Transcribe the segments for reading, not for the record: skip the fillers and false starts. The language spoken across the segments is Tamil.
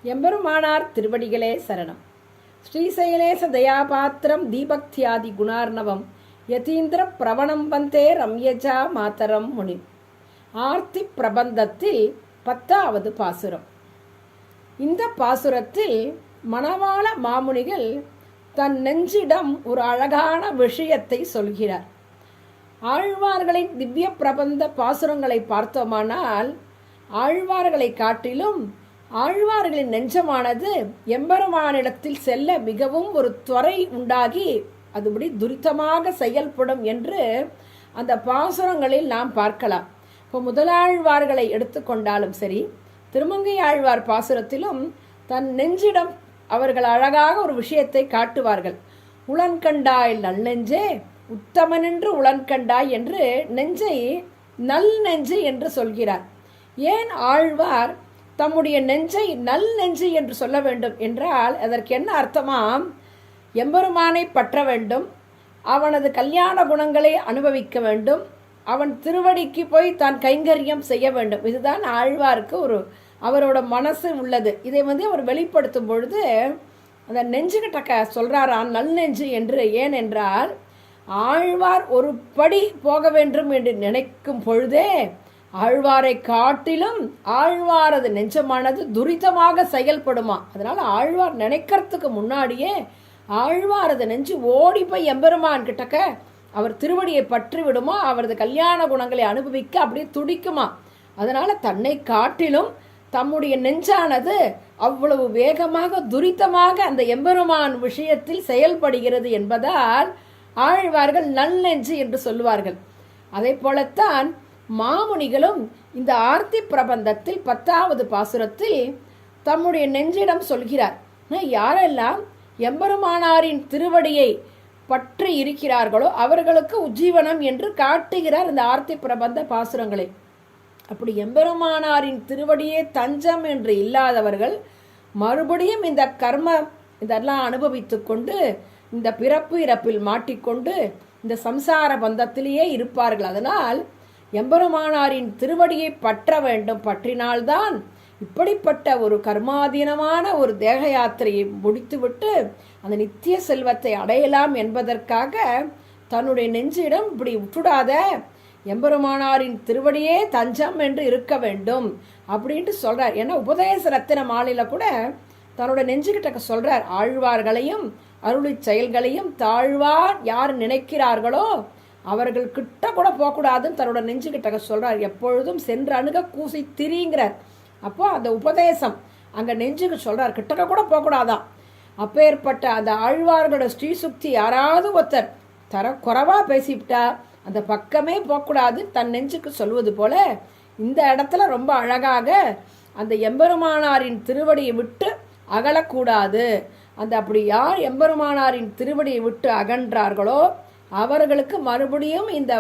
எம்பெருமானார் திருவடிகளே சரணம். ஸ்ரீசைலேச தயாபாத்திரம் தீபக்தியாதி குணார்ணவம் யதீந்திர பிரவணம் வந்தே ரம்யஜா மாதரம் முனி. ஆர்த்தி பிரபந்தத்தில் 10வது பாசுரம். இந்த பாசுரத்தில் மணவாள மாமுனிகள் தன் நெஞ்சிடம் ஒரு அழகான விஷயத்தை சொல்கிறார். ஆழ்வார்களின் திவ்ய பிரபந்த பாசுரங்களை பார்த்தோமானால் ஆழ்வார்களை காட்டிலும் ஆழ்வார்களின் நெஞ்சமானது எம்பெருமானிடத்தில் செல்ல மிகவும் ஒரு துறை உண்டாகி அதுபடி துரிதமாக செயல்படும் என்று அந்த பாசுரங்களில் நாம் பார்க்கலாம். இப்போ முதலாழ்வார்களை எடுத்துக்கொண்டாலும் சரி, திருமங்கை ஆழ்வார் பாசுரத்திலும் தன் நெஞ்சிடம் அவர்கள் அழகாக ஒரு விஷயத்தை காட்டுவார்கள். உளன்கண்டாய் நல் நெஞ்சே உத்தமனென்று உளன்கண்டாய் என்று நெஞ்சை நல் நெஞ்சு என்று சொல்கிறார். ஏன் ஆழ்வார் தம்முடைய நெஞ்சை நல் நெஞ்சு என்று சொல்ல வேண்டும் என்றால் அதற்கு என்ன அர்த்தமாம்? எம்பெருமானை பற்ற வேண்டும், அவனது கல்யாண குணங்களை அனுபவிக்க வேண்டும், அவன் திருவடிக்கு போய் தான் கைங்கரியம் செய்ய வேண்டும். இதுதான் ஆழ்வாருக்கு அவரோட மனசு உள்ளது. இதை அவர் வெளிப்படுத்தும் பொழுது அந்த நெஞ்சுகிட்ட சொல்கிறாராம் நல் நெஞ்சு என்று. ஏனென்றால் ஆழ்வார் ஒரு படி போக வேண்டும் என்று நினைக்கும் பொழுதே ஆழ்வாரை காட்டிலும் ஆழ்வாரது நெஞ்சமானது துரிதமாக செயல்படுமா. அதனால் ஆழ்வார் நினைக்கிறதுக்கு முன்னாடியே ஆழ்வாரது நெஞ்சு ஓடி போய் எம்பெருமான் கிட்டக்க அவர் திருவடியை பற்றி விடுமா, அவரது கல்யாண குணங்களை அனுபவிக்க அப்படியே துடிக்குமா. அதனால் தன்னை காட்டிலும் தம்முடைய நெஞ்சானது அவ்வளவு வேகமாக துரிதமாக அந்த எம்பெருமான் விஷயத்தில் செயல்படுகிறது என்பதால் ஆழ்வார்கள் நல் நெஞ்சு என்று சொல்லுவார்கள். அதே போலத்தான் மாமுனிகளும் இந்த ஆர்த்தி பிரபந்தத்தில் 10வது பாசுரத்தில் தம்முடைய நெஞ்சிடம் சொல்கிறார். யாரெல்லாம் எம்பெருமானாரின் திருவடியை பற்றி இருக்கிறார்களோ அவர்களுக்கு உஜ்ஜீவனம் என்று காட்டுகிறார் இந்த ஆர்த்தி பிரபந்த பாசுரங்களை. அப்படி எம்பெருமானாரின் திருவடியே தஞ்சம் என்று இல்லாதவர்கள் மறுபடியும் இந்த இதெல்லாம் அனுபவித்து கொண்டு இந்த பிறப்பு இறப்பில் மாட்டிக்கொண்டு இந்த சம்சார பந்தத்திலேயே இருப்பார்கள். அதனால் எம்பெருமானாரின் திருவடியை பற்ற வேண்டும். பற்றினால்தான் இப்படிப்பட்ட ஒரு கர்மாதீனமான ஒரு தேக யாத்திரையை முடித்துவிட்டு அந்த நித்திய செல்வத்தை அடையலாம் என்பதற்காக தன்னுடைய நெஞ்சிடம் இப்படி விட்டுடாத, எம்பெருமானாரின் திருவடியே தஞ்சம் என்று இருக்க வேண்டும் அப்படின்ட்டு சொல்கிறார். ஏன்னா உபதேச ரத்தின மாலையில் கூட தன்னோட நெஞ்சுக்கிட்ட சொல்கிறார், ஆழ்வார்களையும் அருளி செயல்களையும் தாழ்வார் யார் நினைக்கிறார்களோ அவர்கள் கிட்ட கூட போகக்கூடாதுன்னு தன்னோட நெஞ்சுக்கிட்ட சொல்கிறார். எப்பொழுதும் சென்று அணுக கூசி திரிங்கிறார். அப்போ அந்த உபதேசம் அங்கே நெஞ்சுக்கு சொல்கிறார், கிட்டக்க கூட போகக்கூடாதான். அப்பேற்பட்ட அந்த ஆழ்வார்களோட ஸ்ரீசுக்தி யாராவது ஒருத்தர் குறைவாக பேசிவிட்டா அந்த பக்கமே போகக்கூடாது தன் நெஞ்சுக்கு சொல்வது போல இந்த இடத்துல ரொம்ப அழகாக அந்த எம்பெருமானாரின் திருவடியை விட்டு அகலக்கூடாது. அப்படி யார் எம்பெருமானாரின் திருவடியை விட்டு அகன்றார்களோ அவர்களுக்கு மறுபடியும் இந்த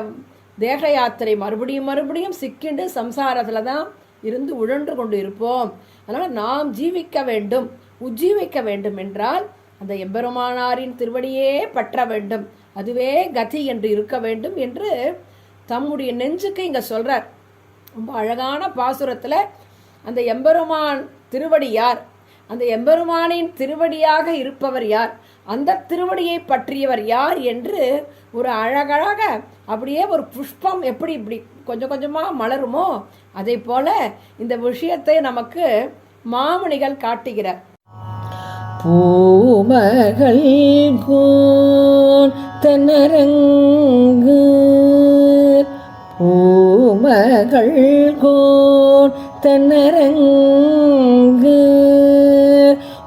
தேக யாத்திரை மறுபடியும் சிக்கிண்டு சம்சாரத்தில் தான் இருந்து உழன்று கொண்டு இருப்போம். அதனால் நாம் ஜீவிக்க வேண்டும், உஜ்ஜீவிக்க வேண்டும் என்றால் அந்த எம்பெருமானாரின் திருவடியே பற்ற வேண்டும், அதுவே கதி என்று இருக்க வேண்டும் என்று தம்முடைய நெஞ்சுக்கு இங்கே சொல்கிறார். ரொம்ப அழகான பாசுரத்தில் அந்த எம்பெருமான் திருவடி யார், அந்த எம்பெருமானின் திருவடியாக இருப்பவர் யார், அந்த திருவடியை பற்றியவர் யார் என்று ஒரு அழகழக அப்படியே ஒரு புஷ்பம் எப்படி இப்படி கொஞ்சம் கொஞ்சமாக மலருமோ அதே போல இந்த விஷயத்தை நமக்கு மாமுனிகள் காட்டுகிறார். பூமகள் கோன் தென்னரங்கு பூமகள் கோன் தென்னரங்கு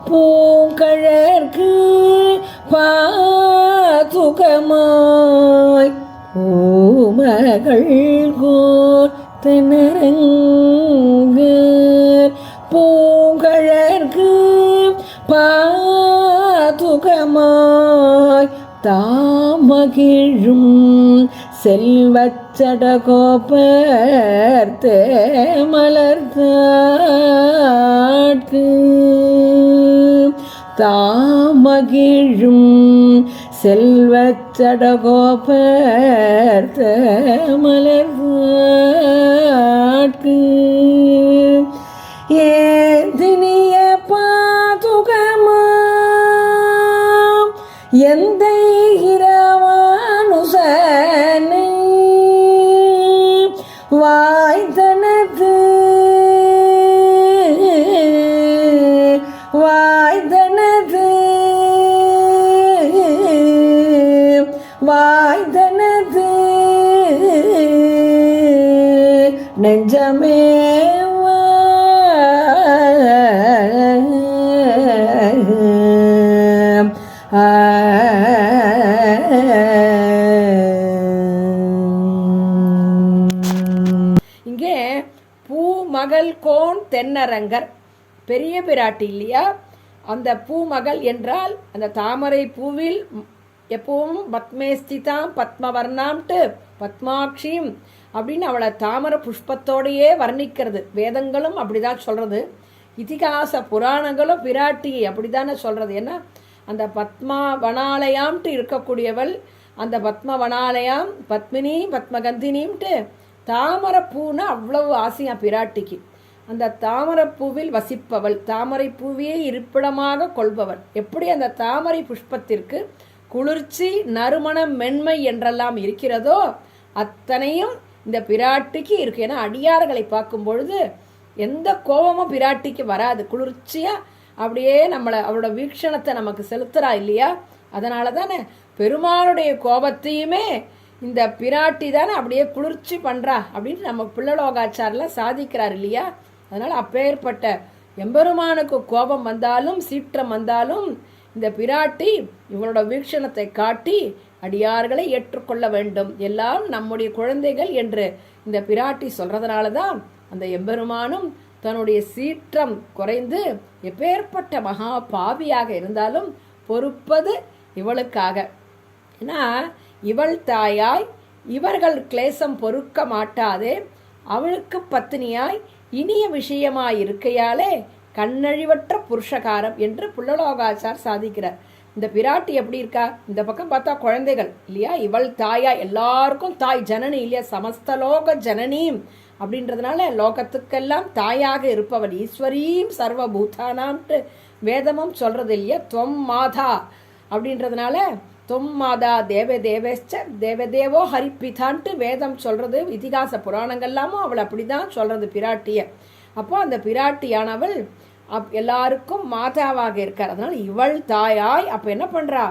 பூங்கழற்கு பாதுகமாய் பூமகள் கோர் தென்னரங்கு பூங்கழற்கு பாதுகமாய் தாமகிழும் செல்வச்சடகோபர் தேமலர்தாட்கு தாமகிழும் செல்வச்சடகோபர் தேமலர்தாட்கு ஏதினிய பா வாய்தனது வாய்தனது வாய்தனது நெஞ்சமே இங்கே பூமகள் கோன் தென்னரங்கர் பெரிய பிராட்டி இல்லையா? அந்த பூமகள் என்றால் அந்த தாமரை பூவில் எப்பவும் பத்மேஸ்திதாம் பத்மவர்ணாம்ட்டு பத்மாட்சியும் அப்படின்னு அவளை தாமரை புஷ்பத்தோடையே வர்ணிக்கிறது. வேதங்களும் அப்படிதான் சொல்றது, இதிகாச புராணங்களும் பிராட்டியை அப்படித்தானே சொல்றது. ஏன்னா அந்த பத்மா வனாலயாம்ட்டு இருக்கக்கூடியவள், அந்த பத்ம வனாலயம் பத்மினி பத்மகந்தினின்ட்டு தாமரை பூன்னு அவ்வளவு ஆசையா பிராட்டிக்கு. அந்த தாமரைப்பூவில் வசிப்பவள், தாமரை பூவியை இருப்பிடமாக கொள்பவள். எப்படி அந்த தாமரை புஷ்பத்திற்கு குளிர்ச்சி நறுமணம் மென்மை என்றெல்லாம் இருக்கிறதோ அத்தனையும் இந்த பிராட்டிக்கு இருக்கு. ஏன்னா அடியார்களை பார்க்கும் பொழுது எந்த கோபமும் பிராட்டிக்கு வராது, குளிர்ச்சியா அப்படியே நம்மளை அவளோட வீக்ஷணத்தை நமக்கு செலுத்துறா இல்லையா? அதனால தானே பெருமாளுடைய கோபத்தையுமே இந்த பிராட்டி தானே அப்படியே குளிர்ச்சி பண்றா அப்படின்னு நம்ம பிள்ளலோகாச்சாரில் சாதிக்கிறார் இல்லையா? அதனால அப்பேற்பட்ட எம்பெருமானுக்கு கோபம் வந்தாலும் சீற்றம் வந்தாலும் இந்த பிராட்டி இவளோட வீக்ஷணத்தை காட்டி அடியார்களை ஏற்றுக்கொள்ள வேண்டும், எல்லாம் நம்முடைய குழந்தைகள் என்று இந்த பிராட்டி சொல்றதுனால தான் அந்த எம்பெருமானும் தன்னுடைய சீற்றம் குறைந்து எப்பேற்பட்ட மகா பாவியாக இருந்தாலும் பொறுப்பது இவளுக்காக. ஏன்னா இவள் தாயாய் இவர்கள் கிளேசம் பொறுக்க மாட்டாதே, அவளுக்கு பத்தினியாய் இனிய விஷயமாய் இருக்கையாலே கண்ணழிவற்ற புருஷகாரம் என்று புள்ளலோகாச்சார் சாதிக்கிறார். இந்த பிராட்டி எப்படி இருக்கா? இந்த பக்கம் பார்த்தா குழந்தைகள் இல்லையா? இவள் தாயா, எல்லாருக்கும் தாய், ஜனனி இல்லையா? சமஸ்தலோக ஜனனீம் அப்படின்றதுனால லோகத்துக்கெல்லாம் தாயாக இருப்பவள், ஈஸ்வரீம் சர்வபூதானாம்ட்டு வேதமும் சொல்றது இல்லையா? துவம் மாதா அப்படின்றதுனால துவம் மாதா தேவ தேவேச்ச தேவதேவோ ஹரிப்பிதான்ட்டு வேதம் சொல்றது. இதிகாச புராணங்கள்லாமும் அவள் அப்படிதான் சொல்றது பிராட்டிய. அப்போ அந்த பிராட்டியானவள் எல்லாருக்கும் மாதாவாக இருக்கார். அதனால இவள் தாயாய் அப்ப என்ன பண்றா?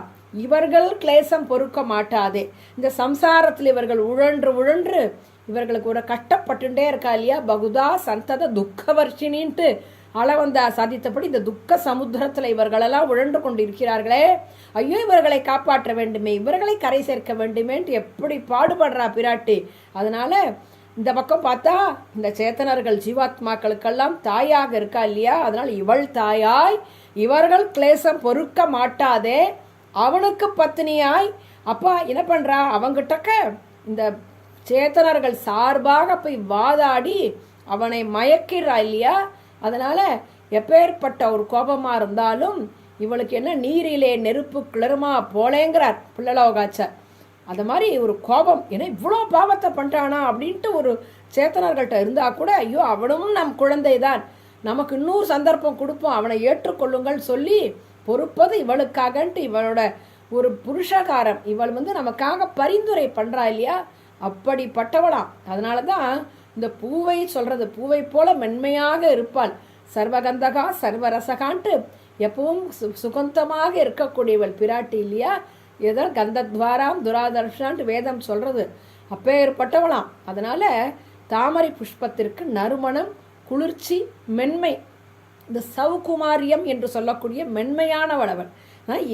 இவர்கள் கிளேசம் பொறுக்க மாட்டாதே, இந்த சம்சாரத்தில் இவர்கள் உழன்று உழன்று இவர்களுக்கு ஒரு கஷ்டப்பட்டுட்டே இருக்கா இல்லையா? பகுதா சந்தத துக்கவர்ஷினின்ட்டு அளவந்தா சாதித்தபடி இந்த துக்க சமுத்திரத்தில் இவர்களெல்லாம் உழன்று கொண்டு இருக்கிறார்களே, ஐயோ இவர்களை காப்பாற்ற வேண்டுமே, இவர்களை கரை சேர்க்க வேண்டுமேன்ட்டு எப்படி பாடுபடுறா பிராட்டி. அதனால இந்த பக்கம் பார்த்தா இந்த சேத்தனர்கள் ஜீவாத்மாக்களுக்கெல்லாம் தாயாக இருக்கா இல்லையா? அதனால இவள் தாயாய் இவர்கள் கிளேசம் பொறுக்க மாட்டாதே, அவனுக்கு பத்தினியாய் அப்பா என்ன பண்றா? அவங்கிட்டக்க இந்த சேத்தனர்கள் சார்பாக போய் வாதாடி அவனை மயக்கிறா இல்லையா? அதனால எப்பேற்பட்ட ஒரு கோபமா இருந்தாலும் இவளுக்கு என்ன நீரிலே நெருப்பு கிளறுமா போலேங்கிறார் புள்ளலோகாச்சார். அது மாதிரி ஒரு கோபம், ஏன்னா இவ்வளோ பாவத்தை பண்றானா அப்படின்ட்டு ஒரு சேத்தனர்கள்ட்ட இருந்தா கூட ஐயோ அவனும் நம் குழந்தை தான், நமக்கு இன்னொரு சந்தர்ப்பம் கொடுப்போம், அவனை ஏற்றுக்கொள்ளுங்கள் சொல்லி பொறுப்பது இவளுக்காகன்ட்டு இவளோட ஒரு புருஷகாரம். இவள் நமக்காக பரிந்துரை பண்றா இல்லையா? அப்படிப்பட்டவளாம். அதனால தான் இந்த பூவை சொல்றது, பூவை போல மென்மையாக இருப்பாள், சர்வகந்தகா சர்வரசகான்ட்டு எப்பவும் சுகந்தமாக இருக்கக்கூடியவள் பிராட்டி இல்லையா? ஏதோ கந்தத்வாராம் துராதர்ஷான்ட்டு வேதம் சொல்றது. அப்பேற்பட்டவளாம். அதனால தாமரை புஷ்பத்திற்கு நறுமணம், குளிர்ச்சி, மென்மை, இந்த சௌகுமாரியம் என்று சொல்லக்கூடிய மென்மையானவள் அவள்.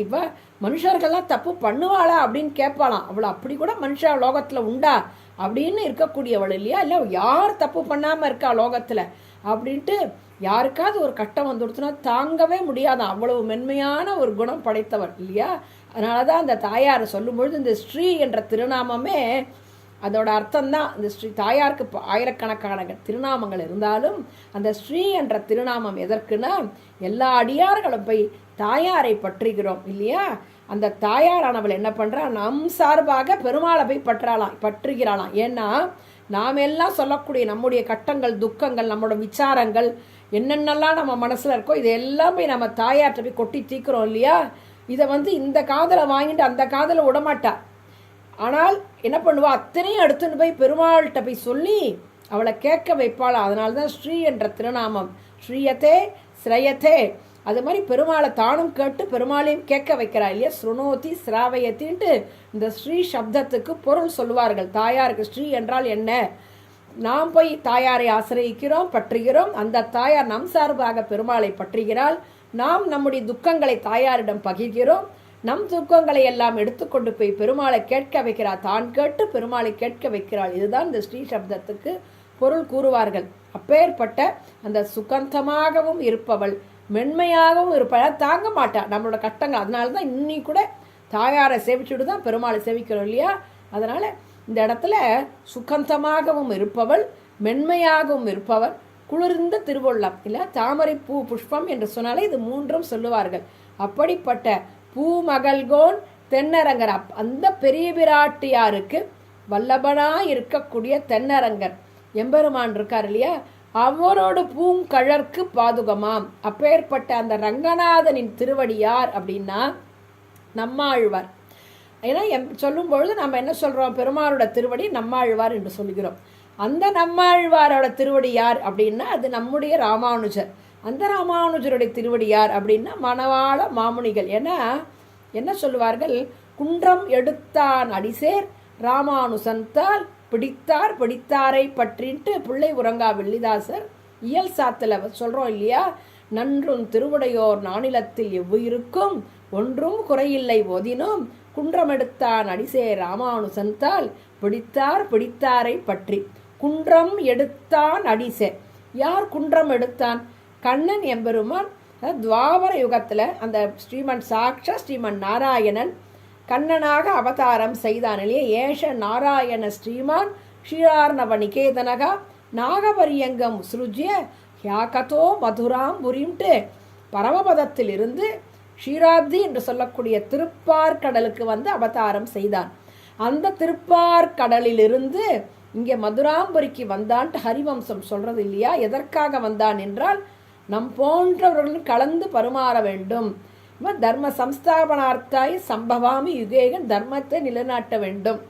இவ மனுஷர்கள்லாம் தப்பு பண்ணுவாளா அப்படின்னு கேட்பாளாம். அவள் அப்படி கூட மனுஷா லோகத்துல உண்டா அப்படின்னு இருக்கக்கூடியவள் இல்லையா? இல்லை யார் தப்பு பண்ணாம இருக்கா லோகத்துல அப்படின்ட்டு யாருக்காவது ஒரு கட்டம் வந்துடுச்சுன்னா தாங்கவே முடியாதான், அவ்வளவு மென்மையான ஒரு குணம் படைத்தவர் இல்லையா? அதனாலதான் அந்த தாயார் சொல்லும்பொழுது இந்த ஸ்ரீ என்ற திருநாமமே அதோட அர்த்தம்தான். இந்த ஸ்ரீ தாயாருக்கு ஆயிரக்கணக்கான திருநாமங்கள் இருந்தாலும் அந்த ஸ்ரீ என்ற திருநாமம் எதற்குன்னா எல்லா அடியார்களும் போய் தாயாரை பற்றுகிறோம் இல்லையா? அந்த தாயாரானவள் என்ன பண்றா? நம் சார்பாக பெருமாளை போய் பற்றுகிறாளாம். ஏன்னா நாம் எல்லாம் சொல்லக்கூடிய நம்முடைய கட்டங்கள், துக்கங்கள், நம்மளோட விசாரங்கள் என்னென்னலாம் நம்ம மனசுல இருக்கோ இதெல்லாம் போய் நம்ம தாயார்கிட்ட போய் கொட்டி தீக்கிறோம் இல்லையா? இதை இந்த காதலை வாங்கிட்டு அந்த காதலை விடமாட்டா. ஆனால் என்ன பண்ணுவா? அத்தனையும் எடுத்துன்னு போய் பெருமாள்கிட்ட போய் சொல்லி அவளை கேட்க வைப்பாளா. அதனால தான் ஸ்ரீ என்ற திருநாமம். ஸ்ரீயத்தே ஸ்ரயத்தே. அது மாதிரி பெருமாளை தானும் கேட்டு பெருமாளையும் கேட்க வைக்கிறா இல்லையா. ஸ்ருணோதி ஸ்ராவயத்தின்ட்டு இந்த ஸ்ரீ சப்தத்துக்கு பொருள் சொல்லுவார்கள். தாயாருக்கு ஸ்ரீ என்றால் என்ன? நாம் போய் தாயாரை ஆசிரியிக்கிறோம், பற்றுகிறோம். அந்த தாயார் நம் சார்பாக பெருமாளை பற்றுகிறாள். நாம் நம்முடைய துக்கங்களை தாயாரிடம் பகிர்கிறோம். நம் துக்கங்களை எல்லாம் எடுத்துக்கொண்டு போய் பெருமாளை கேட்க வைக்கிறாள். தான் கேட்டு பெருமாளை கேட்க வைக்கிறாள். இதுதான் இந்த ஸ்ரீ சப்தத்துக்கு பொருள் கூறுவார்கள். அப்பேற்பட்ட அந்த சுகந்தமாகவும் இருப்பவள், மென்மையாகவும் இருப்பவள், தாங்க மாட்டாள் நம்மளோட கஷ்டங்கள். அதனால தான் இன்னி கூட தாயாரை சேவிச்சுட்டு தான் பெருமாளை சேவிக்கிறோம் இல்லையா. அதனால் இந்த இடத்துல சுகந்தமாகவும் இருப்பவள், மென்மையாகவும் இருப்பவள், குளிர்ந்த திருவள்ளம் இல்லை, தாமரை பூ புஷ்பம் என்று சொன்னாலே இது மூன்றும் சொல்லுவார்கள். அப்படிப்பட்ட பூமகள்கோன் தென்னரங்கர், அந்த பெரிய பிராட்டியாருக்கு வல்லபனாய் இருக்கக்கூடிய தென்னரங்கர் எம்பெருமான் இருக்கார் இல்லையா, அவரோட பூங்கழற்கு பாதுகமாம். அப்பேற்பட்ட அந்த ரங்கநாதனின் திருவடி யார் அப்படின்னா நம்மாழ்வார். ஏன்னா சொல்லும் பொழுது நம்ம என்ன சொல்கிறோம், பெருமாளோட திருவடி நம்மாழ்வார் என்று சொல்கிறோம். அந்த நம்மாழ்வாரோட திருவடி யார் அப்படின்னா அது நம்முடைய ராமானுஜர். அந்த ராமானுஜருடைய திருவடி யார் அப்படின்னா மணவாள மாமுனிகள். ஏன்னா என்ன சொல்லுவார்கள், குன்றம் எடுத்தான் அடிசேர் ராமானுசந்தால் பிடித்தார் பிடித்தாரை பற்றின்ட்டு பிள்ளை உறங்கா வெள்ளிதாசர் இயல் சாத்தில் சொல்கிறோம் இல்லையா. நன்றும் திருவுடையோர் நானிலத்தில் எவ்வுயிருக்கும் ஒன்றும் குறையில்லை ஓதினோம் குன்றமெடுத்தான் அடிசேர் ராமானுசந்தால் பிடித்தார் பிடித்தாரை பற்றி. குன்றம் எடுத்தான் அடிசேர். யார் குன்றம் எடுத்தான்? கண்ணன் எம்பெருமான் துவாபர யுகத்தில் அந்த ஸ்ரீமன் சாக்ஷா ஸ்ரீமன் நாராயணன் கண்ணனாக அவதாரம் செய்தான் இல்லையே. ஏஷ நாராயண ஸ்ரீமான் ஸ்ரீரார்ணவ நிகேதனகா நாகபரியங்கம் சுருஜ்ய ஹியாகதோ மதுராம் புரிம்ட்டு பரமபதத்தில் இருந்து ஷீராப்தி என்று சொல்லக்கூடிய திருப்பார்கடலுக்கு வந்து அவதாரம் செய்தான். அந்த திருப்பார்கடலிலிருந்து இங்கே மதுராம்புரிக்கு வந்தான்ட்டு ஹரிவம்சம் சொல்றது இல்லையா. எதற்காக வந்தான் என்றால் நம் போன்றவர்களும் கலந்து பரிமாற வேண்டும். தர்ம சம்ஸ்தாபனார்த்தாய் சம்பவாமி யுகேகன், தர்மத்தை நிலைநாட்ட வேண்டும்.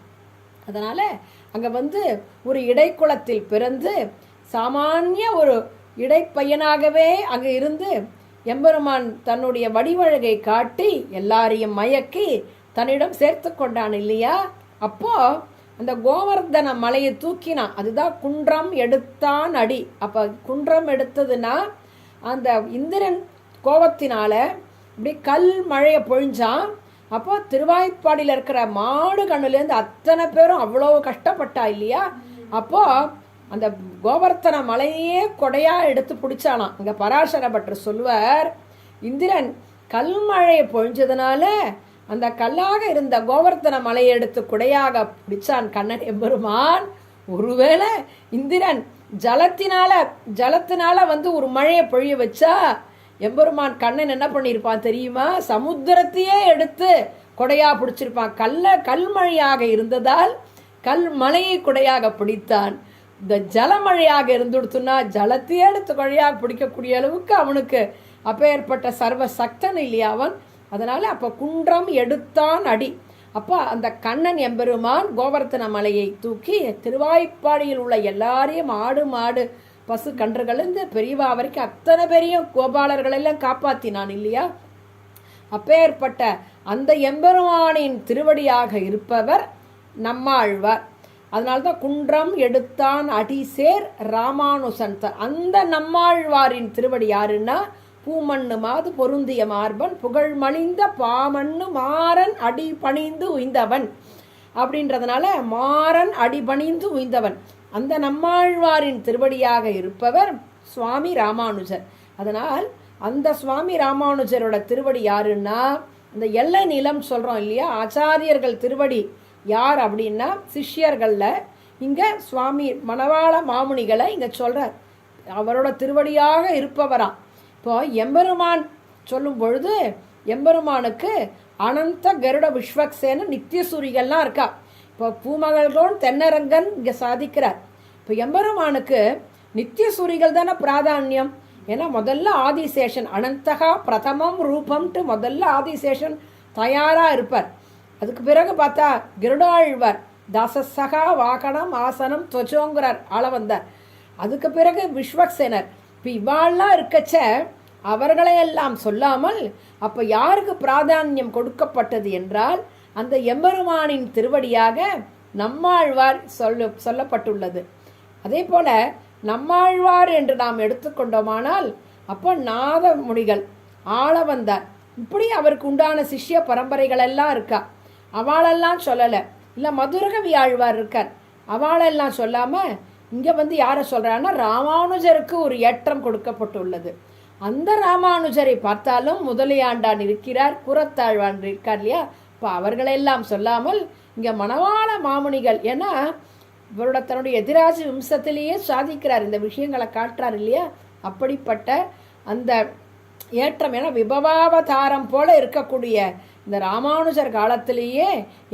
அதனால் அங்கே வந்து ஒரு இடைக்குளத்தில் பிறந்து சாமானிய ஒரு இடைப்பையனாகவே அங்கே இருந்து எம்பெருமான் தன்னுடைய வடிவழகை காட்டி எல்லாரையும் மயக்கி தன்னிடம் சேர்த்து கொண்டான் இல்லையா. அப்போ அந்த கோவர்தன மலையை தூக்கினான். அதுதான் குன்றம் எடுத்தான் அடி. அப்போ குன்றம் எடுத்ததுன்னா அந்த இந்திரன் கோபத்தினால இப்படி கல் மழையை பொழிஞ்சான். அப்போ திருவாய்ப்பாடியில் இருக்கிற மாடு கண்ணுலேருந்து அத்தனை பேரும் அவ்வளோ கஷ்டப்பட்டா இல்லையா. அப்போ அந்த கோவர்த்தன மலையே கொடையாக எடுத்து பிடிச்சானாம். இங்கே பராசர பட்டர் சொல்லுவார், இந்திரன் கல்மழையை பொழிஞ்சதுனால அந்த கல்லாக இருந்த கோவர்த்தன மலையை எடுத்து குடையாக பிடிச்சான் கண்ணன் எம்பெருமான். ஒருவேளை இந்திரன் ஜலத்தினால வந்து ஒரு மழையை பொழிய வச்சா எம்பெருமான் கண்ணன் என்ன பண்ணியிருப்பான் தெரியுமா? சமுத்திரத்தையே எடுத்து கொடையாக பிடிச்சிருப்பான். கல்மழையாக இருந்ததால் கல்மலையை கொடையாக பிடித்தான். இந்த ஜலமழையாக இருந்துடுத்துனா ஜலத்தையே எடுத்து கொடையாக பிடிக்கக்கூடிய அளவுக்கு அவனுக்கு அப்பேற்பட்ட சர்வ சக்தன் இல்லையா அவன். அதனால அப்போ குன்றம் எடுத்தான் அடி. அப்போ அந்த கண்ணன் எம்பெருமான் கோவர்த்தன மலையை தூக்கி திருவாய்ப்பாடியில் உள்ள எல்லாரையும் மாடு பசு கன்றுகளிருந்து பெரியவா வரைக்கும் அத்தனை பெரிய கோபாலர்களெல்லாம் காப்பாற்றினான் இல்லையா. அப்பேற்பட்ட அந்த எம்பெருமானின் திருவடியாக இருப்பவர் நம்மாழ்வார். அதனால்தான் குன்றம் எடுத்தான் அடிசேர் ராமானுசன். அந்த நம்மாழ்வாரின் திருவடி யாருன்னா பூமண்ணு மாது பொருந்திய மார்பன் புகழ் மலிந்த பாமண்ணு மாறன் அடி பணிந்து உய்ந்தவன் அப்படின்றதுனால மாறன் அடி பணிந்து உய்ந்தவன். அந்த நம்மாழ்வாரின் திருவடியாக இருப்பவர் சுவாமி ராமானுஜர். அதனால் அந்த சுவாமி ராமானுஜரோட திருவடி யாருன்னா அந்த எல்லை நிலம் சொல்கிறோம் இல்லையா. ஆச்சாரியர்கள் திருவடி யார் அப்படின்னா சிஷ்யர்களில் இங்கே சுவாமி மணவாள மாமுனிகளை இங்கே சொல்கிறார். அவரோட திருவடியாக இருப்பவராம். இப்போ எம்பெருமான் சொல்லும் பொழுது எம்பெருமானுக்கு அனந்த கருட விஸ்வக்சேன நித்தியசூரிகள்லாம் இருக்கா. இப்போ பூமகள்கோன் தென்னரங்கன் இங்கே சாதிக்கிறார். இப்போ எம்பெருமானுக்கு நித்தியசூரிகள் தானே பிராதானியம். ஏன்னா முதல்ல ஆதிசேஷன் அனந்தகா பிரதமம் ரூபம்ட்டு முதல்ல ஆதிசேஷன் தயாராக இருப்பார். அதுக்கு பிறகு பார்த்தா கருடாழ்வார் தாசசகா வாகனம் ஆசனம் துவஜோங்கிறார் ஆள வந்தார். அதுக்கு பிறகு விஸ்வக்சேனர். இப்போ இவாள்லாம் இருக்கச்ச அவர்களையெல்லாம் சொல்லாமல் அப்போ யாருக்கு பிராதானியம் கொடுக்கப்பட்டது என்றால் அந்த எம்பெருமானின் திருவடியாக நம்மாழ்வார் சொல்லப்பட்டுள்ளது. அதே போல நம்மாழ்வார் என்று நாம் எடுத்துக்கொண்டோமானால் அப்போ நாதமுனிகள் ஆள வந்தார். இப்படி அவருக்கு உண்டான சிஷ்ய பரம்பரைகள் எல்லாம் இருக்கா. அவளெல்லாம் சொல்லலை. இல்லை மதுரகவி ஆழ்வார் இருக்கார், அவளெல்லாம் சொல்லாமல் இங்கே யாரை சொல்கிறான்னா ராமானுஜருக்கு ஒரு ஏற்றம் கொடுக்கப்பட்டுள்ளது. அந்த ராமானுஜரை பார்த்தாலும் முதலியாண்டான் இருக்கிறார், குரத்தாழ்வான் இருக்கார் இல்லையா. இப்போ அவர்களெல்லாம் சொல்லாமல் இங்கே மணவாள மாமுனிகள், ஏன்னா இவரோட தன்னுடைய எதிராஜ வம்சத்திலேயே சாதிக்கிறார், இந்த விஷயங்களை காட்டுறார் இல்லையா. அப்படிப்பட்ட அந்த ஏற்றம், ஏன்னா விபவாவதாரம் போல இருக்கக்கூடிய இந்த ராமானுஜர் காலத்திலேயே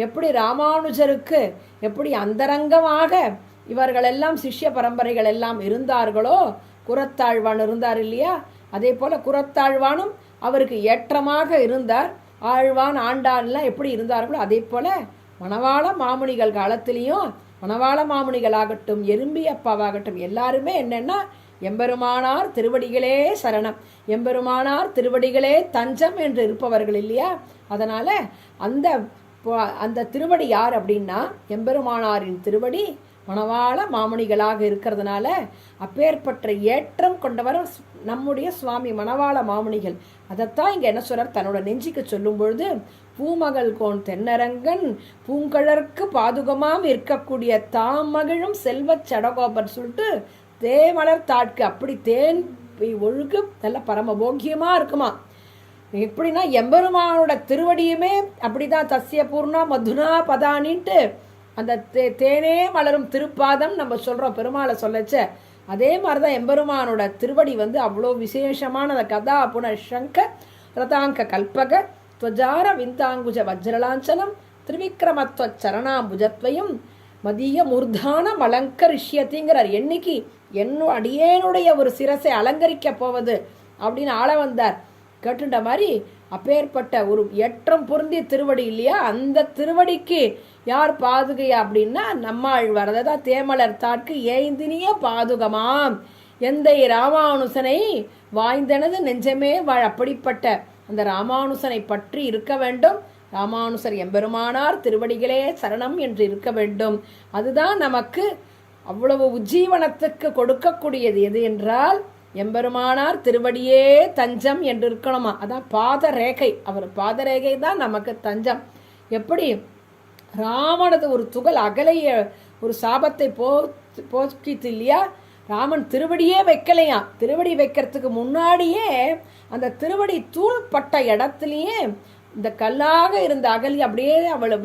எப்படி ராமானுஜருக்கு எப்படி அந்தரங்கமாக இவர்களெல்லாம் சிஷ்ய பரம்பரைகள் எல்லாம் இருந்தார்களோ, குரத்தாழ்வான் இருந்தார் இல்லையா, அதே போல் குரத்தாழ்வானும் அவருக்கு ஏற்றமாக இருந்தார். ஆழ்வான் ஆண்டான்லாம் எப்படி இருந்தார்களோ அதே போல் மணவாள மாமுனிகள் காலத்திலையும் மணவாள மாமுனிகளாகட்டும் எறும்பி அப்பாவாகட்டும் எல்லாருமே என்னென்னா எம்பெருமானார் திருவடிகளே சரணம், எம்பெருமானார் திருவடிகளே தஞ்சம் என்று இருப்பவர்கள் இல்லையா. அதனால் அந்த திருவடி யார் அப்படின்னா எம்பெருமானாரின் திருவடி மணவாள மாமுனிகளாக இருக்கிறதுனால அப்பேற்பட்ட ஏற்றம் கொண்டவர் நம்முடைய சுவாமி மணவாள மாமுனிகள். அதைத்தான் இங்கே என்ன சொல்றார், தன்னோட நெஞ்சிக்கு சொல்லும் பொழுது பூமகள் கோன் தென்னரங்கன் பூங்கழற்கு பாதுகமாம் இருக்கக்கூடிய தாம் மகிழும் செல்வச் சடகோபர் சொல்லிட்டு தேமலர் தாட்கு அப்படி தேன் ஒழுகு நல்ல பரமபோக்கியமாக இருக்குமா. எப்படின்னா எம்பெருமானோட திருவடியுமே அப்படிதான் தஸ்ய பூர்ணா மதுனா பதானின்ட்டு அந்த தேனே மலரும் திருப்பாதம் நம்ம சொல்கிறோம் பெருமாளை சொல்லச்ச. அதே மாதிரி தான் எம்பெருமானோட திருவடி அவ்வளோ விசேஷமான அந்த கதா புனஷங்க ரதாங்க கல்பக துவஜார விந்தாங்குஜ வஜ்ரலாஞ்சனம் திரிவிக்ரமத்வ சரணாம்புஜத்வையும் மதிய மூர்தானம் அலங்கரிஷ்யத்திங்கிறார். என்னைக்கு அடியேனுடைய ஒரு சிரசை அலங்கரிக்க போவது அப்படின்னு ஆள வந்தார். கேட்டுட்ட மாதிரி அப்பேற்பட்ட ஒரு ஏற்றம் பொருந்திய திருவடி இல்லையா. அந்த திருவடிக்கு யார் பாதுகையா அப்படின்னா நம்மாழ்வார். அதான் தேமலர் தாட்கு ஏந்தினிய பாதுகமாம் எந்தை ராமானுசனை வாய்ந்தனது நெஞ்சமே அப்படிப்பட்ட அந்த ராமானுசனை பற்றி இருக்க வேண்டும். ராமானுசர் எம்பெருமானார் திருவடிகளே சரணம் என்று இருக்க வேண்டும். அதுதான் நமக்கு அவ்வளவு உஜ்ஜீவனத்துக்கு கொடுக்கக்கூடியது. எது என்றால் எம்பெருமானார் திருவடியே தஞ்சம் என்று இருக்கணுமா. அதான் பாதரேகை, அவர் பாதரேகை தான் நமக்கு தஞ்சம். எப்படி ராமனது ஒரு துகள் அகலைய ஒரு சாபத்தை போக்கிட்டு இல்லையா, ராமன் திருவடியே வைக்கலையா. திருவடி வைக்கிறதுக்கு முன்னாடியே அந்த திருவடி தூள்பட்ட இடத்துலையே இந்த கல்லாக இருந்த அகலி அப்படியே அவளை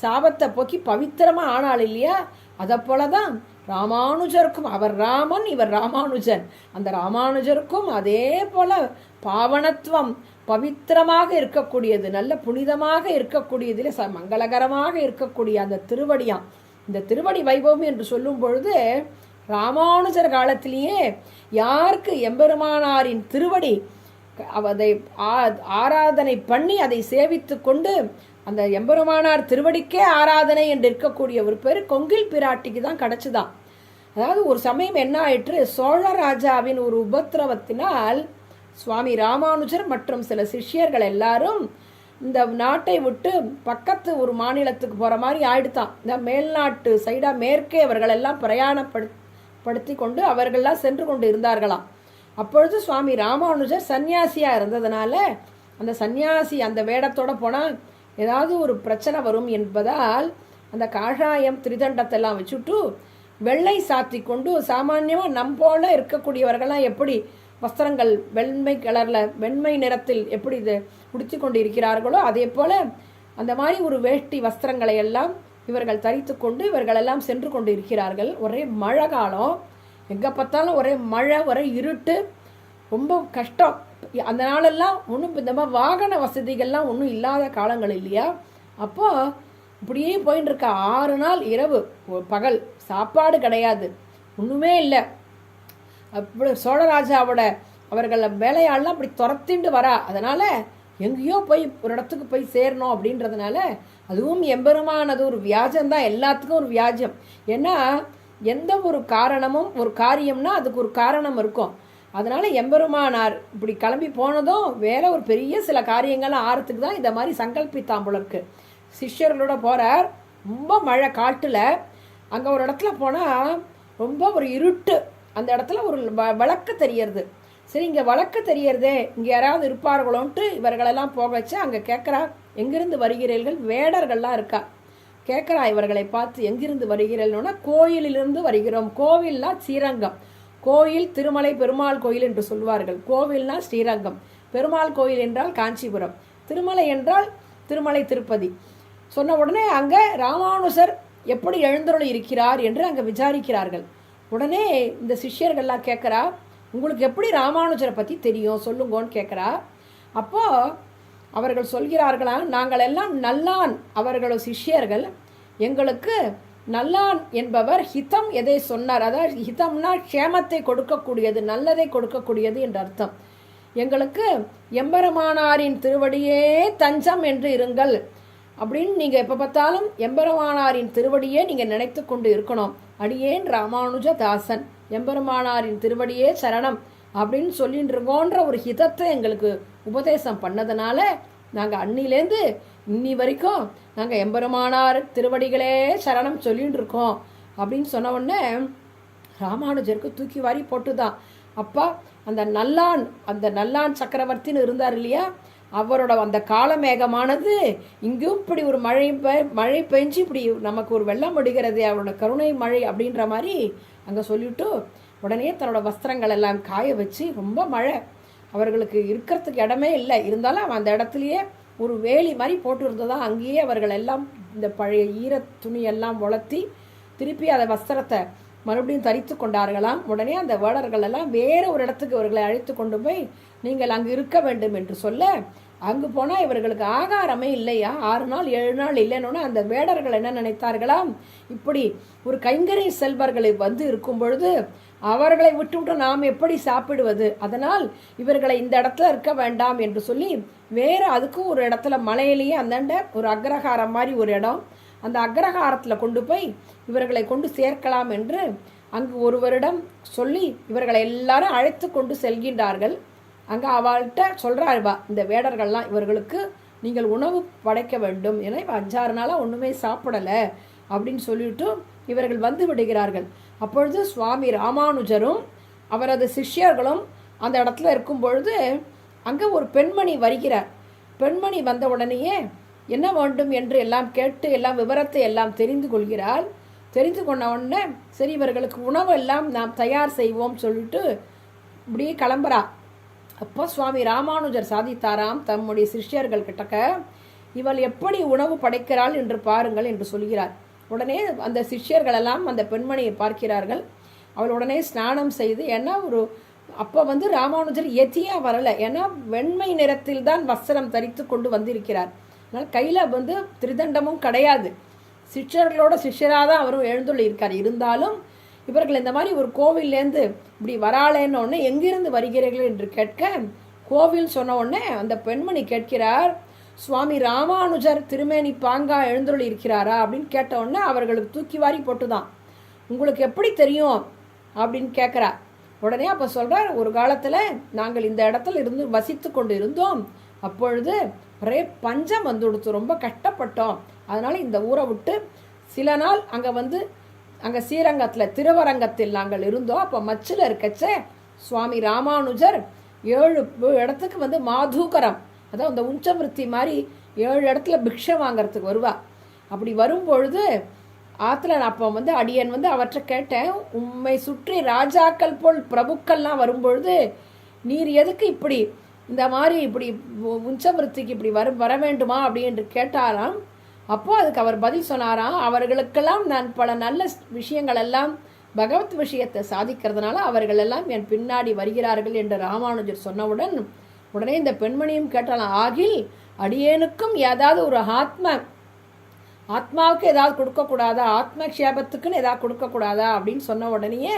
சாபத்தை போக்கி பவித்திரமாக ஆனாள் இல்லையா. அதை போல தான் ராமானுஜருக்கும், அவர் ராமன் இவர் ராமானுஜன், அந்த ராமானுஜருக்கும் அதே போல பாவனத்துவம் பவித்திரமாக இருக்கக்கூடியது, நல்ல புனிதமாக இருக்கக்கூடியதில் மங்களகரமாக இருக்கக்கூடிய அந்த திருவடியாம். இந்த திருவடி வைபவம் என்று சொல்லும் பொழுது ராமானுஜர் காலத்திலேயே யாருக்கு எம்பெருமானாரின் திருவடி அதை ஆராதனை பண்ணி அதை சேவித்து கொண்டு அந்த எம்பெருமானார் திருவடிக்கே ஆராதனை என்று இருக்கக்கூடிய ஒரு பேர் கொங்கில் பிராட்டிக்கு தான் கிடச்சிதான். அதாவது ஒரு சமயம் என்ன ஆயிற்று, சோழ ராஜாவின் ஒரு உபத்திரவத்தினால் சுவாமி ராமானுஜர் மற்றும் சில சிஷ்யர்கள் எல்லாரும் இந்த நாட்டை விட்டு பக்கத்து ஒரு மாநிலத்துக்கு போகிற மாதிரி ஆயிடுத்தான். இந்த மேல்நாட்டு சைடாக மேற்கே அவர்களெல்லாம் பிரயாணப்படுத்தி கொண்டு அவர்கள்லாம் சென்று கொண்டு இருந்தார்களாம். அப்பொழுது சுவாமி ராமானுஜர் சன்னியாசியாக இருந்ததுனால அந்த சன்னியாசி அந்த வேடத்தோடு போனால் ஏதாவது ஒரு பிரச்சனை வரும் என்பதால் அந்த காஷாயம் திரிதண்டத்தெல்லாம் வச்சுட்டு வெள்ளை சாத்தி கொண்டு சாமான்யமாக நம்போல இருக்கக்கூடியவர்கள்லாம் எப்படி வஸ்திரங்கள் வெண்மை கலரில் வெண்மை நிறத்தில் எப்படி இது உடுத்தி கொண்டு இருக்கிறார்களோ அதே போல் அந்த மாதிரி ஒரு வேஷ்டி வஸ்திரங்களை எல்லாம் இவர்கள் தரித்து கொண்டு இவர்களெல்லாம் சென்று கொண்டு இருக்கிறார்கள். ஒரே மழை காலம், எங்கே பார்த்தாலும் ஒரே மழை, ஒரே இருட்டு, ரொம்ப கஷ்டம். அந்த நாளெல்லாம் ஒன்றும் இந்த மாதிரி வாகன வசதிகள்லாம் ஒன்றும் இல்லாத காலங்கள் இல்லையா. அப்போது இப்படியே போயின்னு இருக்கா 6 நாள் இரவு பகல், சாப்பாடு கிடையாது, ஒன்றுமே இல்லை. அப்படி சோழராஜாவோட அவர்கள் வேலையாளெலாம் அப்படி துரத்திண்டு வரா. அதனால் எங்கேயோ போய் ஒரு இடத்துக்கு போய் சேரணும் அப்படின்றதுனால அதுவும் எம்பெருமான், அது ஒரு வியாஜம்தான், எல்லாத்துக்கும் ஒரு வியாஜம். ஏன்னா எந்த ஒரு காரணமும், ஒரு காரியம்னா அதுக்கு ஒரு காரணம் இருக்கும். அதனால் எம்பெருமானார் இப்படி கிளம்பி போனதும் வேற ஒரு பெரிய சில காரியங்கள்லாம் ஆறத்துக்கு தான் இந்த மாதிரி சங்கல்பித்தாம்புலருக்கு சிஷ்யர்களோட போகிறார். ரொம்ப மழை காட்டில். அங்கே ஒரு இடத்துல போனால் ரொம்ப ஒரு இருட்டு. அந்த இடத்துல ஒரு விளக்கு தெரியறது. சரி, இங்கே விளக்கு தெரியறதே, இங்கே யாராவது இருப்பார்களோன்ட்டு இவர்களெல்லாம் போக வச்சு அங்கே கேட்குறா, எங்கிருந்து வருகிறீர்கள்? வேடர்கள்லாம் இருக்கா. கேட்குறா இவர்களை பார்த்து, எங்கிருந்து வருகிறீர்கள்னா, கோயிலிலிருந்து வருகிறோம். கோவில்னா ஸ்ரீரங்கம். கோயில் திருமலை பெருமாள் கோயில் என்று சொல்வார்கள். கோவில்னா ஸ்ரீரங்கம், பெருமாள் கோயில் என்றால் காஞ்சிபுரம், திருமலை என்றால் திருமலை திருப்பதி. சொன்ன உடனே அங்கே ராமானுஜர் எப்படி எழுந்தருளி இருக்கிறார் என்று அங்கே விசாரிக்கிறார்கள். உடனே இந்த சிஷ்யர்கள்லாம் கேட்குறா, உங்களுக்கு எப்படி ராமானுஜரை பற்றி தெரியும் சொல்லுங்கன்னு கேட்குறா. அப்போது அவர்கள் சொல்கிறார்களாம், நாங்கள் எல்லாம் நல்லான், அவர்களோட சிஷ்யர்கள். எங்களுக்கு நல்லான் என்பவர் ஹிதம் எதை சொன்னார், அதாவது ஹிதம்னா க்ஷேமத்தை கொடுக்கக்கூடியது, நல்லதை கொடுக்கக்கூடியது என்ற அர்த்தம். எங்களுக்கு எம்பெருமானாரின் திருவடியே தஞ்சம் என்று இருங்கள் அப்படின்னு நீங்கள் எப்போ பார்த்தாலும் எம்பெருமானாரின் திருவடியே நீங்கள் நினைத்து கொண்டு இருக்கணும். அடியேன் ராமானுஜ தாசன், எம்பெருமானாரின் திருவடியே சரணம் அப்படின்னு சொல்லிட்டு இருக்கோன்ற ஒரு ஹிதத்தை எங்களுக்கு உபதேசம் பண்ணதுனால நாங்கள் அன்னிலேருந்து இன்னி வரைக்கும் நாங்கள் எம்பெருமானார் திருவடிகளே சரணம் சொல்லிட்டு இருக்கோம் அப்படின்னு சொன்ன உடனே ராமானுஜருக்கு தூக்கி வாரி போட்டுதான். அப்பா அந்த நல்லான் சக்கரவர்த்தின்னு இருந்தார் இல்லையா, அவரோட அந்த காலமேகமானது இங்கும் இப்படி ஒரு மழை பெஞ்சு இப்படி நமக்கு ஒரு வெள்ளம் அடிக்கிறது, அவரோட கருணை மழை அப்படின்ற மாதிரி அங்கே சொல்லிவிட்டு உடனே தன்னோட வஸ்திரங்கள் எல்லாம் காய வச்சு, ரொம்ப மழை, அவர்களுக்கு இருக்கிறதுக்கு இடமே இல்லை, இருந்தாலும் அவன் அந்த இடத்துலையே ஒரு வேலி மாதிரி போட்டு இருந்ததான். அங்கேயே அவர்கள் எல்லாம் இந்த பழைய ஈர துணியெல்லாம் உலர்த்தி திருப்பி அந்த வஸ்திரத்தை மறுபடியும் தரித்து கொண்டார்களாம். உடனே அந்த வேடர்கள் எல்லாம் வேறு ஒரு இடத்துக்கு இவர்களை அழைத்து கொண்டு போய் நீங்கள் அங்கு இருக்க வேண்டும் என்று சொல்ல, அங்கு போனால் இவர்களுக்கு ஆகாரமே இல்லையா, 6 நாள் 7 நாள் இல்லைன்னு அந்த வேடர்கள் என்ன நினைத்தார்களாம், இப்படி ஒரு கைங்கரை செல்வர்களை வந்து இருக்கும் பொழுது அவர்களை விட்டுவிட்டு நாம் எப்படி சாப்பிடுவது, அதனால் இவர்களை இந்த இடத்துல இருக்க வேண்டாம் என்று சொல்லி வேறு அதுக்கும் ஒரு இடத்துல மலையிலேயே அந்தாண்ட ஒரு அக்ரஹாரம் மாதிரி ஒரு இடம், அந்த அக்ரஹாரத்தில் கொண்டு போய் இவர்களை கொண்டு சேர்க்கலாம் என்று அங்கு ஒருவரிடம் சொல்லி இவர்களை எல்லாரும் அழைத்து கொண்டு செல்கின்றார்கள். அங்கே அவள்கிட்ட சொல்கிறாருவா, இந்த வேடர்கள்லாம் இவர்களுக்கு நீங்கள் உணவு படைக்க வேண்டும், ஏன்னா இப்போ 5-6 நாளாக ஒன்றுமே சாப்பிடலை அப்படின்னு சொல்லிவிட்டு இவர்கள் வந்து விடுகிறார்கள். அப்பொழுது சுவாமி ராமானுஜரும் அவரது சிஷ்யர்களும் அந்த இடத்துல இருக்கும் பொழுது அங்கே ஒரு பெண்மணி வருகிறார். பெண்மணி வந்த உடனேயே என்ன வேண்டும் என்று எல்லாம் கேட்டு எல்லாம் விவரத்தை எல்லாம் தெரிந்து கொள்கிறாள். தெரிந்து கொண்ட உடனே சரி இவர்களுக்கு உணவு எல்லாம் நாம் தயார் செய்வோம் சொல்லிட்டு இப்படியே கிளம்புறா. அப்போ சுவாமி ராமானுஜர் சாதித்தாராம் தம்முடைய சிஷ்யர்கள் கிட்டக்க, இவள் எப்படி உணவு படைக்கிறாள் என்று பாருங்கள் என்று சொல்கிறார். உடனே அந்த சிஷ்யர்களெல்லாம் அந்த பெண்மணியை பார்க்கிறார்கள். அவள் உடனே ஸ்நானம் செய்து, ஏன்னா அப்போ ராமானுஜர் எத்தியாக வரலை, ஏன்னா வெண்மை நிறத்தில் தான் வஸ்திரம் தரித்து கொண்டு வந்திருக்கிறார். அதனால் கையில் திரிதண்டமும் கிடையாது. சிஷ்யர்களோட சிஷ்யராக தான் அவரும் எழுந்துள்ள இருக்கார். இருந்தாலும் இவர்கள் இந்த மாதிரி ஒரு கோவில்லேருந்து இப்படி வராளேன்னு உடனே எங்கிருந்து வருகிறீர்கள் என்று கேட்க, கோவில் சொன்ன உடனே அந்த பெண்மணி கேட்கிறார், சுவாமி ராமானுஜர் திருமேனி பாங்கா எழுந்துள்ள இருக்கிறாரா அப்படின்னு கேட்ட உடனே அவர்களுக்கு தூக்கி வாரி போட்டுதான். உங்களுக்கு எப்படி தெரியும் அப்படின்னு கேட்குறா. உடனே அப்போ சொல்கிறார், ஒரு காலத்தில் நாங்கள் இந்த இடத்துல இருந்து வசித்து கொண்டு இருந்தோம், அப்பொழுது ஒரே பஞ்சம் கொடுத்து ரொம்ப கஷ்டப்பட்டோம், அதனால் இந்த ஊரை விட்டு சில நாள் அங்கே ஸ்ரீரங்கத்தில் திருவரங்கத்தில் நாங்கள் இருந்தோம். அப்போ மச்சில் இருக்கச்ச சுவாமி ராமானுஜர் 7 இடத்துக்கு மாதூகரம், அதாவது அந்த உஞ்சவிருத்தி மாதிரி 7 இடத்துல பிக்ஷை வாங்கிறதுக்கு வருவா. அப்படி வரும்பொழுது ஆற்றுல அப்போ அடியன் அவற்றை கேட்டேன், உம்மை சுற்றி ராஜாக்கள் போல் பிரபுக்கள்லாம் வரும்பொழுது நீர் எதுக்கு இப்படி இந்த மாதிரி இப்படி உஞ்சவிருத்திக்கு இப்படி வர வேண்டுமா அப்படின்னு கேட்டாராம். அப்போது அதுக்கு அவர் பதில் சொன்னாராம், அவர்களுக்கெல்லாம் நான் பல நல்ல விஷயங்கள் எல்லாம் பகவத் விஷயத்தை சாதிக்கிறதுனால அவர்கள் எல்லாம் என் பின்னாடி வருகிறார்கள் என்று ராமானுஜர் சொன்னவுடன் உடனே இந்த பெண்மணியும் கேட்டாலாம், ஆகில் அடியேனுக்கும் ஏதாவது ஒரு ஆத்மாவுக்கு ஏதாவது கொடுக்கக்கூடாதா, ஆத்மக்ஷேபத்துக்குன்னு ஏதாவது கொடுக்கக்கூடாதா அப்படின்னு சொன்ன உடனேயே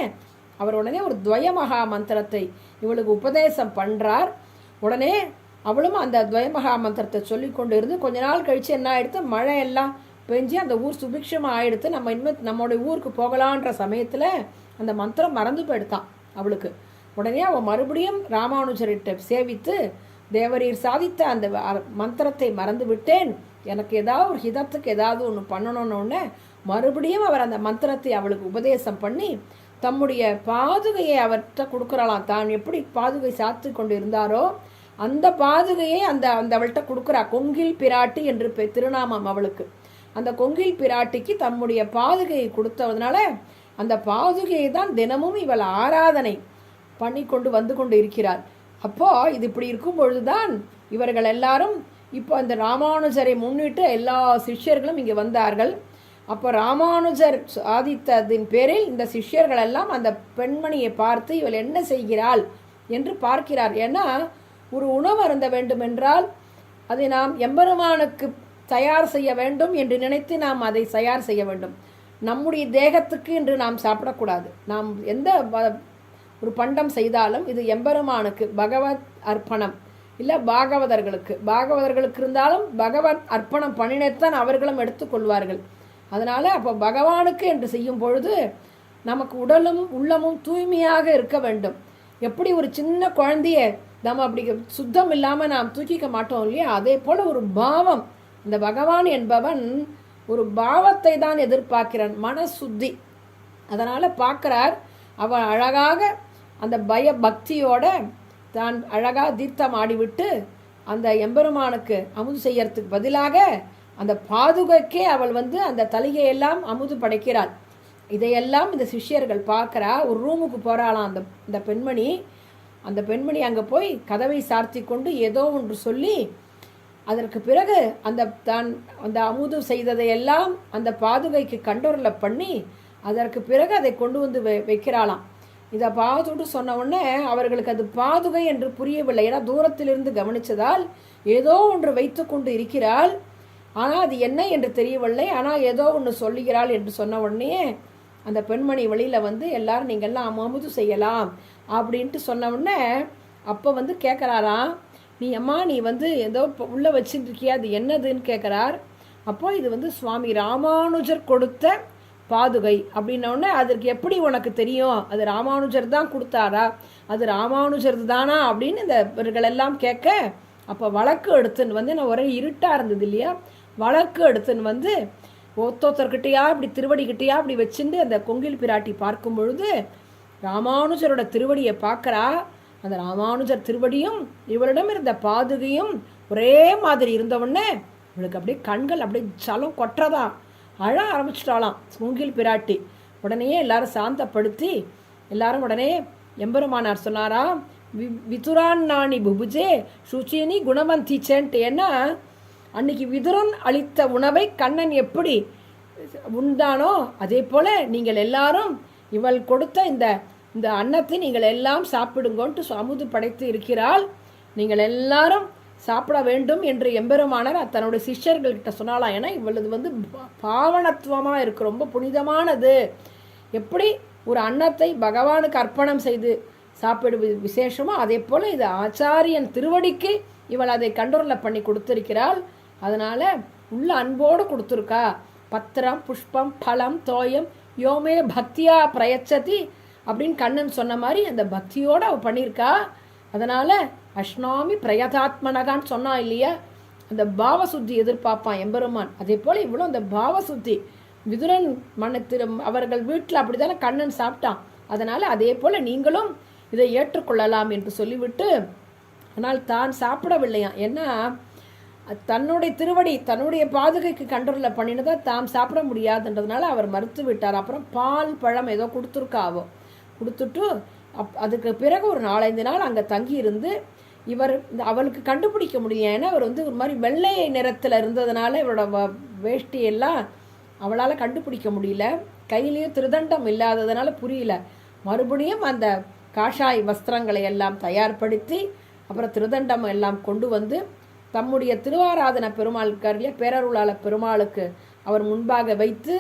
அவர் உடனே ஒரு துவய மகா மந்திரத்தை இவளுக்கு உபதேசம் பண்ணுறார். உடனே அவளும் அந்த துவயமகா மந்திரத்தை சொல்லி கொண்டு இருந்து கொஞ்ச நாள் கழித்து என்ன ஆகிடுத்து, மழை எல்லாம் பெஞ்சு அந்த ஊர் சுபிக்ஷமாக ஆகிடுத்து. நம்ம இனிமேல் நம்மளுடைய ஊருக்கு போகலான்ற சமயத்தில் அந்த மந்திரம் மறந்து போயிடுத்தான் அவளுக்கு. உடனே அவள் மறுபடியும் ராமானுஜர்கிட்ட சேவித்து, தேவரீர் சாதித்த அந்த மந்திரத்தை மறந்து விட்டேன், எனக்கு ஏதாவது ஒரு ஹிதத்துக்கு ஏதாவது ஒன்று பண்ணணும்னு மறுபடியும் அவர் அந்த மந்திரத்தை அவளுக்கு உபதேசம் பண்ணி தம்முடைய பாதுகையை அவர்கிட்ட கொடுக்குறாளாம். தான் எப்படி பாதுகை சாத்து கொண்டு இருந்தாரோ அந்த பாதுகையை அந்த அவள்கிட்ட கொடுக்குறா. கொங்கில் பிராட்டி என்று திருநாமம் அவளுக்கு. அந்த கொங்கில் பிராட்டிக்கு தம்முடைய பாதுகையை கொடுத்ததுனால அந்த பாதுகையை தான் தினமும் இவள் ஆராதனை பண்ணி கொண்டு வந்து கொண்டு இருக்கிறார். அப்போ இது இப்படி இருக்கும் பொழுதுதான் இவர்கள் எல்லாரும் இப்போ அந்த ராமானுஜரை முன்னிட்டு எல்லா சிஷ்யர்களும் இங்கே வந்தார்கள். அப்போ ராமானுஜர் சாதித்ததின் பேரில் இந்த சிஷ்யர்கள் எல்லாம் அந்த பெண்மணியை பார்த்து இவள் என்ன செய்கிறாள் என்று பார்க்கிறார். ஏன்னா ஒரு உணவு அருந்த வேண்டும் என்றால் அதை நாம் எம்பெருமானுக்கு தயார் செய்ய வேண்டும் என்று நினைத்து நாம் அதை தயார் செய்ய வேண்டும். நம்முடைய தேகத்துக்கு என்று நாம் சாப்பிடக்கூடாது. நாம் எந்த ஒரு பண்டம் செய்தாலும் இது எம்பெருமானுக்கு பகவத் அர்ப்பணம், இல்லை பாகவதர்களுக்கு இருந்தாலும் பகவத் அர்ப்பணம் பண்ணினத்தான் அவர்களும் எடுத்துக்கொள்வார்கள். அதனால் அப்போ பகவானுக்கு என்று செய்யும் பொழுது நமக்கு உடலும் உள்ளமும் தூய்மையாக இருக்க வேண்டும். எப்படி ஒரு சின்ன குழந்தைய நம்ம அப்படி சுத்தம் இல்லாமல் நாம் தூக்கிக்க மாட்டோம் இல்லையா, அதே போல் ஒரு பாவம். இந்த பகவான் என்பவன் ஒரு பாவத்தை தான் எதிர்பார்க்கிறான், மனசுத்தி. அதனால் பார்க்குறார், அவன் அழகாக அந்த பய பக்தியோட தான் அழகாக தீர்த்தம் ஆடிவிட்டு அந்த எம்பெருமானுக்கு அமுது செய்யறதுக்கு பதிலாக அந்த பாதுகைக்கே அவள் அந்த தலிகையெல்லாம் அமுது படைக்கிறாள். இதையெல்லாம் இந்த சிஷ்யர்கள் பார்க்குறா. ஒரு ரூமுக்கு போகிறாளாம் அந்த பெண்மணி. அந்த பெண்மணி அங்கே போய் கதவை சார்த்தி கொண்டு ஏதோ ஒன்று சொல்லி அதற்கு பிறகு அந்த அமுது செய்ததையெல்லாம் அந்த பாதுகைக்கு கண்டோரலை பண்ணி அதற்கு பிறகு அதை கொண்டு வந்து வைக்கிறாளாம். இதை பார்த்துட்டு சொன்ன உடனே அவர்களுக்கு அது பாதுகை என்று புரியவில்லை. ஏன்னா தூரத்திலிருந்து கவனித்ததால் ஏதோ ஒன்று வைத்து கொண்டு இருக்கிறாள், ஆனால் அது என்ன என்று தெரியவில்லை. ஆனால் ஏதோ ஒன்று சொல்லுகிறாள் என்று சொன்ன உடனே அந்த பெண்மணி வழியில் எல்லாரும் நீங்கள்லாம் அமுது செய்யலாம் அப்படின்ட்டு சொன்ன உடனே அப்போ கேட்குறாராம், நீ அம்மா நீ ஏதோ உள்ளே வச்சுட்டு இருக்கியா, அது என்னதுன்னு கேட்குறார். அப்போ இது சுவாமி ராமானுஜர் கொடுத்த பாதுகை அப்படின்னோடனே அதற்கு எப்படி உனக்கு தெரியும், அது ராமானுஜர் தான் கொடுத்தாரா, அது ராமானுஜர் தானா அப்படின்னு இந்த இவர்களெல்லாம் கேட்க, அப்போ வழக்கு எடுத்துன்னு நான் ஒரே இருட்டாக இருந்தது இல்லையா, வழக்கு எடுத்துன்னு ஒத்தொத்தர்கிட்டையா இப்படி திருவடிக்கிட்டையா அப்படி வச்சுட்டு அந்த கொங்கில் பிராட்டி பார்க்கும் பொழுது ராமானுஜரோட திருவடியை பார்க்குறா. அந்த ராமானுஜர் திருவடியும் இவரிடம் இருந்த பாதுகையும் ஒரே மாதிரி இருந்தவுடனே இவளுக்கு அப்படியே கண்கள் அப்படியே ஜலம் கொட்டுறதான், அழ ஆரம்பிச்சிட்டாலாம் கொங்கில் பிராட்டி. உடனே எல்லாரும் சாந்தப்படுத்தி எல்லாரும் உடனே எம்பெருமானார் சொன்னாரா, விதுரான் நாணி புபுஜே சுச்சினி குணவந்திச்சேன்ட்டு. ஏன்னா அன்னைக்கு விதுரன் அளித்த உணவை கண்ணன் எப்படி உண்டானோ அதே போல் நீங்கள் எல்லாரும் இவள் கொடுத்த இந்த அன்னத்தை நீங்கள் எல்லாம் சாப்பிடுங்கோன்ட்டு அமுது படைத்து இருக்கிறாள், நீங்கள் எல்லாரும் சாப்பிட வேண்டும் என்று எம்பெருமானார் தன்னுடைய சிஷ்யர்கள்கிட்ட சொன்னாலாம். ஏன்னா இவளது பாவனத்துவமாக இருக்குது, ரொம்ப புனிதமானது. எப்படி ஒரு அன்னத்தை பகவானுக்கு அர்ப்பணம் செய்து சாப்பிடுவது விசேஷமோ அதே போல் இது ஆச்சாரியன் திருவடிக்கு இவள் அதை கண்ட்ரோலில் பண்ணி கொடுத்துருக்கிறாள். அதனால் உள்ள அன்போடு கொடுத்துருக்கா. பத்திரம் புஷ்பம் பலம் தோயம் யோமே பக்தியா பிரயச்சதி அப்படின்னு கண்ணன் சொன்ன மாதிரி அந்த பக்தியோடு அவள் பண்ணியிருக்கா. அதனால் அஷ்னாமி பிரயதாத்மனகான்னு சொன்னா இல்லையா, அந்த பாவசுத்தி எதிர்பார்ப்பான் எம்பெருமான். அதே போல் இவ்வளோ அந்த பாவசுத்தி விதுரன் அவர்கள் வீட்டில் அப்படி தானே கண்ணன் சாப்பிட்டான். அதனால் அதே போல் நீங்களும் இதை ஏற்றுக்கொள்ளலாம் என்று சொல்லிவிட்டு, ஆனால் தான் சாப்பிடவில்லையாம். ஏன்னா தன்னுடைய திருவடி தன்னுடைய பாதுகைக்கு கண்ட்ரோலில் பண்ணினதை தாம் சாப்பிட முடியாதுன்றதுனால அவர் மறுத்து விட்டார். அப்புறம் பால் பழம் ஏதோ கொடுத்துருக்காவோ, கொடுத்துட்டு அதுக்கு பிறகு ஒரு 4-5 நாள் அங்கே தங்கி இருந்து அவளுக்கு கண்டுபிடிக்க முடியும். ஏன்னா அவர் ஒரு மாதிரி வெள்ளை நிறத்தில் இருந்ததுனால இவரோட வேஷ்டியெல்லாம் அவளால் கண்டுபிடிக்க முடியல, கையிலையும் திருதண்டம் இல்லாததுனால புரியல. மறுபடியும் அந்த காஷாய் வஸ்திரங்களை எல்லாம் தயார்படுத்தி அப்புறம் திருதண்டம் எல்லாம் கொண்டு தம்முடைய திருவாராதன பெருமாளுக்காரில் பேரருளாள பெருமாளுக்கு அவர் முன்பாக வைத்து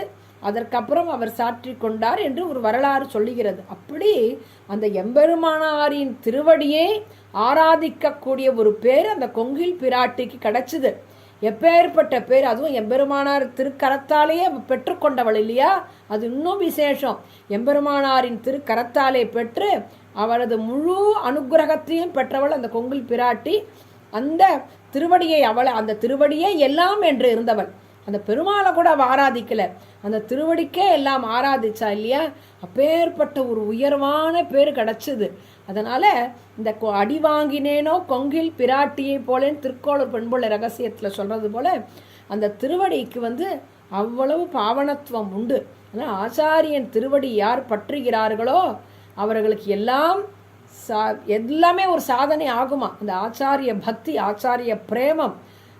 அதற்கப்புறம் அவர் சாற்றி கொண்டார் என்று ஒரு வரலாறு சொல்லுகிறது. அப்படி அந்த எம்பெருமானாரின் திருவடியே ஆராதிக்கக்கூடிய ஒரு பேர் அந்த கொங்கில் பிராட்டிக்கு கிடைச்சது. எப்பேற்பட்ட பேர்! அதுவும் எம்பெருமானார் திருக்கரத்தாலேயே பெற்றுக்கொண்டவள் இல்லையா? அது இன்னும் விசேஷம். எம்பெருமானாரின் திருக்கரத்தாலே பெற்று அவரது முழு அனுகிரகத்தையும் பெற்றவள் அந்த கொங்கில் பிராட்டி. அந்த திருவடியை அந்த திருவடியே எல்லாம் என்று இருந்தவள். அந்த பெருமாளை கூட அவ ஆராதிக்கல, அந்த திருவடிக்கே எல்லாம் ஆராதிச்சா இல்லையா? அப்பேற்பட்ட ஒரு உயர்வான பேர் கிடைச்சது. அதனால இந்த அடி வாங்கினேனோ கொங்கில் பிராட்டியை போலேன்னு திருக்கோளூர் பெண்புள்ள ரகசியத்தில் சொல்றது போல அந்த திருவடிக்கு அவ்வளவு பாவனத்துவம் உண்டு. ஆனால் ஆச்சாரியன் திருவடி யார் பற்றுகிறார்களோ அவர்களுக்கு எல்லாமே ஒரு சாதனை ஆகுமா. அந்த ஆச்சாரிய பக்தி, ஆச்சாரிய பிரேமம்,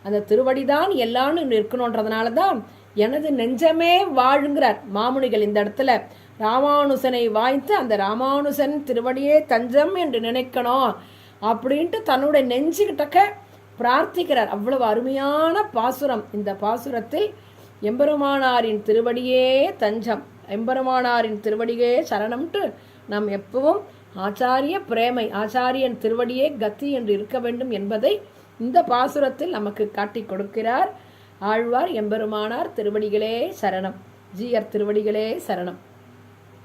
அந்த திருவடிதான் எல்லான்னு இருக்கணுன்றதுனால தான் எனது நெஞ்சமே வாழுங்கிறார் மாமுனிகள் இந்த இடத்துல. ராமானுசனை வாய்த்து அந்த ராமானுசன் திருவடியே தஞ்சம் என்று நினைக்கணும் அப்படின்ட்டு தன்னுடைய நெஞ்சுகிட்டக்க பிரார்த்திக்கிறார். அவ்வளவு அருமையான பாசுரம். இந்த பாசுரத்தில் எம்பெருமானாரின் திருவடியே தஞ்சம், எம்பெருமானாரின் திருவடியே சரணம்ட்டு நாம் எப்பவும் ஆச்சாரிய பிரேமை, ஆச்சாரியன் திருவடியே கத்தி என்று இருக்க வேண்டும் என்பதை இந்த பாசுரத்தில் நமக்கு காட்டி கொடுக்கிறார் ஆழ்வார். எம்பெருமானார் திருவடிகளே சரணம். ஜீயர் திருவடிகளே சரணம்.